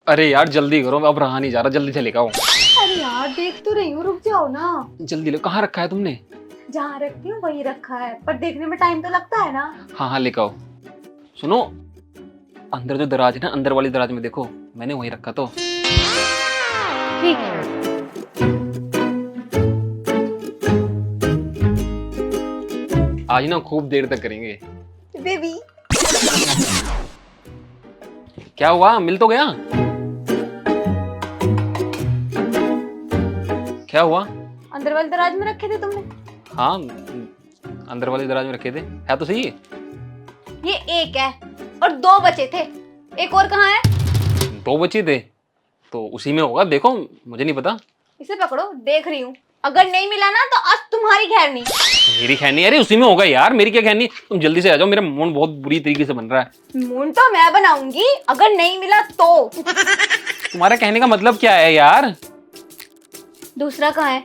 अरे यार जल्दी करो, अब रहा नहीं जा रहा, जल्दी से लेकर आओ। अरे यार देख तो रही हूँ, रुक जाओ ना। जल्दी ले, कहाँ रखा है तुमने? जहाँ रखती हूँ वही रखा है, पर देखने में टाइम तो लगता है ना। हाँ हाँ लेकर आओ। सुनो, अंदर जो दराज है ना, अंदर वाली दराज में देखो, मैंने वहीं रखा। तो ठीक है। आज ना खूब देर तक करेंगे। बेबी क्या हुआ, मिल तो गया? क्या हुआ? अंदर वाले दराज में रखे थे तुमने। हाँ, अंदर वाली दराज में रखे थे। है तो सही। ये एक है और दो बचे थे, एक और कहाँ है? 2 बचे थे तो उसी में होगा, देखो मुझे नहीं पता। इसे पकड़ो, देख रही हूँ, अगर नहीं मिला ना तो आज तुम्हारी खैर नहीं। मेरी खैनी? अरे उसी में होगा यार, मेरी क्या खैनी। तुम जल्दी से आ जाओ, मेरा मूड बहुत बुरी तरीके से बन रहा है। मून तो मैं बनाऊंगी, अगर नहीं मिला तो। तुम्हारा कहने का मतलब क्या है यार? दूसरा कहाँ है?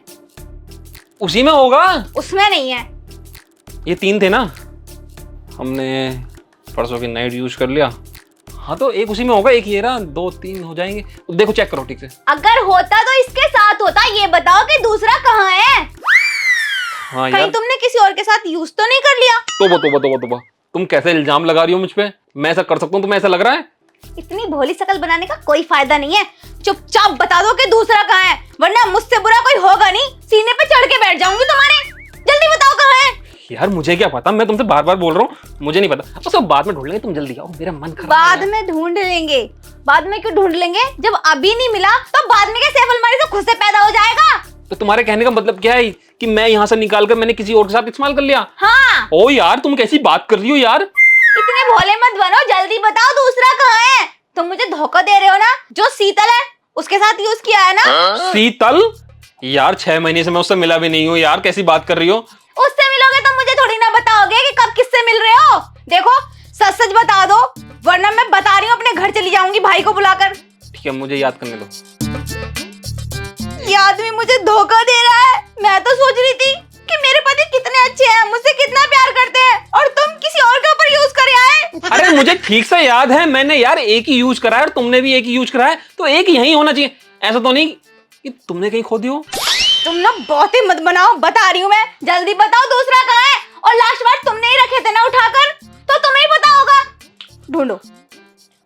उसी में होगा। उसमें नहीं है। ये 3 थे ना, हमने परसों की नाइट यूज कर लिया। हाँ तो एक उसी में होगा, एक ये रहा, 2 3 हो जाएंगे। देखो चेक करो ठीक से। अगर होता तो इसके साथ होता। ये बताओ कि दूसरा कहाँ है? हाँ कहीं यार, तुमने किसी और के साथ यूज तो नहीं कर लिया? तोबा तोबा तोबा तोबा, तुम कैसे इल्जाम लगा रही हो मुझ पे? मैं ऐसा कर सकता हूँ? तुम्हें ऐसा लग रहा है? इतनी भोली शकल बनाने का कोई फायदा नहीं है। चुपचाप बता दो कि दूसरा कहाँ है, वरना मुझसे बुरा कोई होगा नहीं, सीने पे चढ़ के बैठ जाऊंगी तुम्हारे। जल्दी बताओ कहाँ है। यार मुझे क्या पता, मैं तुमसे बार बार बोल रहा हूँ, मुझे नहीं पता। अब सब बाद में ढूंढ लेंगे, तुम जल्दी आओ, मेरा मन खराब बाद में ढूंढ लेंगे। बाद में क्यों ढूंढ लेंगे? जब अभी नहीं मिला तो बाद में कैसे अलमारी से खुद से पैदा हो जाएगा? तो तुम्हारे कहने का मतलब क्या है कि मैं यहाँ से निकाल कर मैंने किसी और के साथ इस्तेमाल कर लिया? हाँ। ओ यार, तुम कैसी बात कर रही हो यार? इतने भोले मत बनो, जल्दी बताओ दूसरा कहाँ है। तुम मुझे धोखा दे रहे हो ना। जो शीतल है उसके साथ यूज किया है ना। शीतल? यार 6 महीने से मैं उससे मिला भी नहीं हूँ यार, कैसी बात कर रही हो? उससे मिलोगे तो मुझे थोड़ी ना बताओगे कि कब किससे मिल रहे हो। देखो सच सच बता दो, वरना मैं बता रही हूँ अपने घर चली जाऊंगी भाई को बुलाकर। ठीक है, मुझे याद करने दो। ये आदमी मुझे धोखा दे रहा है। मैं तो सोच रही थी कि मेरे पति कितने अच्छे हैं, मुझसे कितना प्यार करते हैं, और तुम किसी और के ऊपर यूज करे आए। अरे मुझे ठीक से याद है, मैंने यार एक ही यूज करा है और तुमने भी एक ही यूज करा है, तो एक यही होना चाहिए। ऐसा तो नहीं कि तुमने कहीं खो दी हो। तुम ना बहुत ही मत बनाओ, बता रही हूँ मैं। जल्दी बताओ दूसरा कहाँ है। और लास्ट बार तुमने ही रखे थे ना उठाकर, तो तुम्हें ही पता होगा। ढूंढो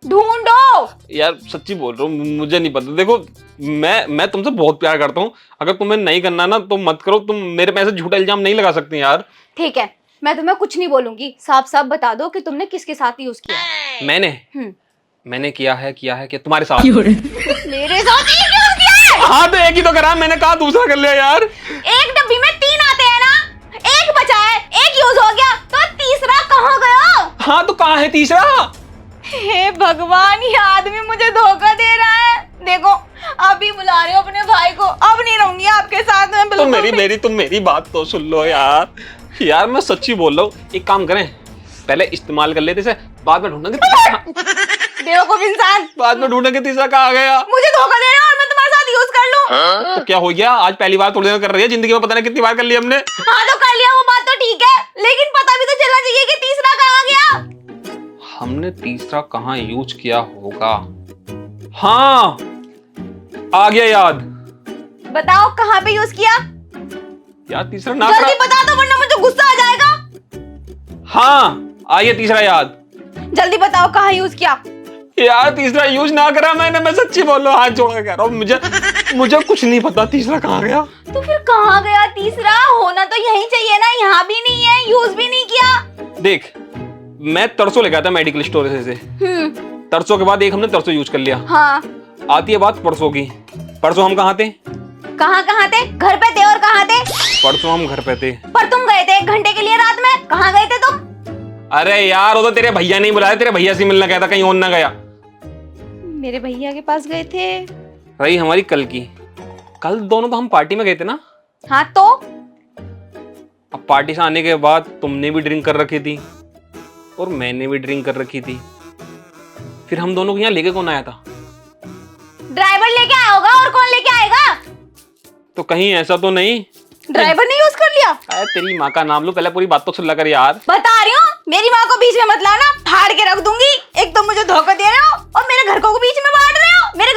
ढूंढो। यार सच्ची बोल रहा हूँ, मुझे नहीं पता। देखो मैं तुमसे बहुत प्यार करता हूँ, अगर तुम्हें नहीं करना ना तो मत करो। तुम मेरे पे ऐसे झूठा इल्जाम नहीं लगा सकती यार। ठीक है, मैं तुम्हें कुछ नहीं बोलूंगी, साफ साफ बता दो कि तुमने किसके साथ यूज किया। मैंने किया है कि तुम्हारे साथ। मेरे साथ एक यूज किया है। हाँ तो एक ही तो करा, मैंने कहा दूसरा कर लिया यार। एक डब्बी में 3 आते हैं ना, एक बचा है, एक यूज हो गया, तो तीसरा कहाँ गया? हाँ तो कहाँ है तीसरा? हे भगवान, ये आदमी मुझे धोखा दे रहा है। देखो अभी बुला रहे हो अपने भाई को, अब नहीं रहूंगी आपके साथ में बिल्कुल। तुम मेरी बात तो सुन लो यार। यार मैं सच्ची बोल रहा हूँ, एक काम करें, पहले इस्तेमाल कर लेते से, बाद में ढूंढेंगे बेवकूफ इंसान। बाद में ढूंढेंगे तीसरा कहाँ गया। मुझे धोखा दे रहे हो और मैं तुम्हारे साथ यूज कर लूं। तो क्या हो गया, आज पहली बार थोड़ी देर कर रही है, जिंदगी में पता नहीं कितनी बार कर लिया हमने। हाँ तो कर लिया, वो बात तो ठीक है, लेकिन पता भी तो चलना चाहिए कि तीसरा कहाँ गया। हमने तीसरा कहाँ यूज किया होगा? हाँ आ गया याद। बताओ कहाँ पे यूज किया। यार तीसरा ना जल्दी बता दो वरना मुझे गुस्सा आ जाएगा। हाँ आ गया तीसरा याद। जल्दी बताओ कहाँ यूज किया। यार तीसरा यूज ना करा मैंने, मैं सच्ची बोल रहा हूँ, हाथ जोड़ के कह रहा हूँ, मुझे कुछ नहीं पता तीसरा कहाँ गया। तो फिर कहाँ गया तीसरा? होना तो यही चाहिए ना, यहाँ भी नहीं है, यूज भी नहीं किया। देख मैं तरसों लेकर था मेडिकल स्टोर से। तरसों के बाद एक हमने तरसों यूज कर लिया। हाँ। आती है बात परसों की। परसों हम कहाँ थे? कहाँ थे? घर पे थे। और कहाँ थे? परसों हम घर पे थे। पर तुम गए थे 1 घंटे के लिए रात में, कहाँ गए थे तुम? अरे यार वो तो तेरे भैया नहीं बुलाया, तेरे भैया से मिलना कहता, कहीं और ना गया। मेरे भैया के पास गए थे। रही हमारी कल की। कल दोनों तो हम पार्टी में गए थे ना। हाँ तो अब पार्टी से आने के बाद तुमने भी ड्रिंक कर रखी थी और मैंने भी ड्रिंक कर रखी थी, फिर हम दोनों को यहाँ लेके कौन आया था? ड्राइवर लेके आया होगा, और कौन लेके आएगा? तो कहीं ऐसा तो नहीं ड्राइवर ने यूज कर लिया? अरे तेरी माँ का नाम लो, पहले पूरी बात तो सुन ला कर यार। बता रही हूँ, मेरी माँ को बीच में मत लाना, फाड़ के रख दूंगी। एक तो मुझे धोखा दे रहे हो और मेरे घर को बीच में बांट रहे हो। मेरे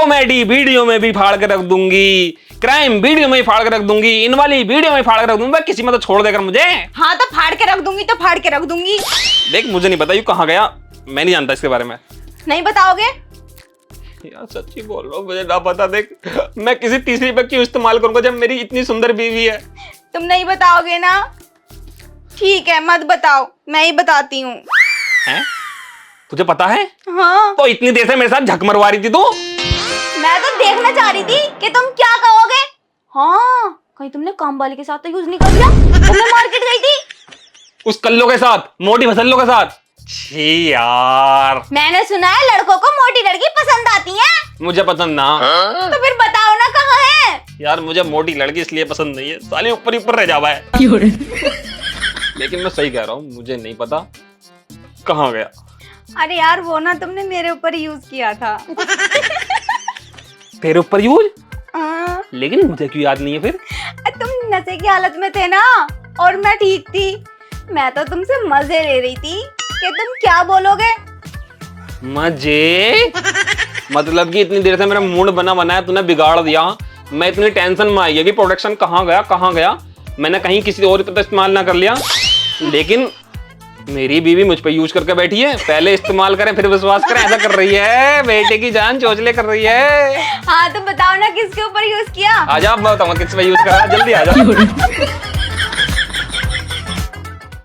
कॉमेडी वीडियो में भी फाड़ के रख दूंगी, क्राइम वीडियो में भी फाड़ के रख दूंगी, इन वाली वीडियो में फाड़ के रख दूंगा, किसी में तो छोड़ देकर मुझे। हाँ तो फाड़ के रख दूंगी तो फाड़ के रख दूंगी। देख मुझे नहीं पता यू कहाँ गया, मैं नहीं जानता इसके बारे में। नहीं बताओगे? यार सच्ची बोल रहा हूँ, मुझे ना पता। देख मैं किसी तीसरी पे क्यों इस्तेमाल करूंगा जब मेरी इतनी सुंदर बीवी है। तुम नहीं बताओगे ना? ठीक है मत बताओ, मैं ही बताती हूँ। हैं? तुझे पता है? हाँ तो इतनी देर से मेरे साथ झक मरवा रही थी तू। मैं तो देखना चाह रही थी कि तुम क्या कहोगे। हाँ कहीं तुमने काम वाली के साथ तो यूज नहीं कर लिया? तुमने मार्केट गई थी उस कल्लो के साथ, मोटी भसल्लो के साथ। छी यार, मैंने सुना है लड़कों को मोटी लड़की पसंद आती है। मुझे पसंद ना। तो फिर बताओ ना कहाँ है? यार मुझे मोटी लड़की इसलिए पसंद नहीं है, साली ऊपर ही ऊपर रह जावा है। लेकिन मैं सही कह रहा हूँ, मुझे नहीं पता कहाँ गया। अरे यार वो ना तुमने मेरे ऊपर यूज किया था। तेरे ऊपर यूज? हाँ। लेकिन मुझे क्यों याद नहीं है फिर? तुम नशे की हालत में थे ना और मैं ठीक थी। मैं तो तुमसे मजे ले रही थी कि तुम क्या बोलोगे। मजे? मतलब कि इतनी देर से मेरा मूड बना बनाया तूने बिगाड़ दिया। मैं इतनी टेंशन में आई है कि प्रोडक्शन कहाँ गया। मैंने कहीं किसी और पे तो इस्तेमाल ना कर लिया। लेकिन मेरी बीवी मुझ पे यूज करके बैठी है, पहले इस्तेमाल करें फिर विश्वास करें, ऐसा कर रही है। बेटे की जान चोचले कर रही है। हाँ तो बताओ ना किसके ऊपर यूज किया? आजा बताऊंगा किस पे यूज करा, जल्दी आजा।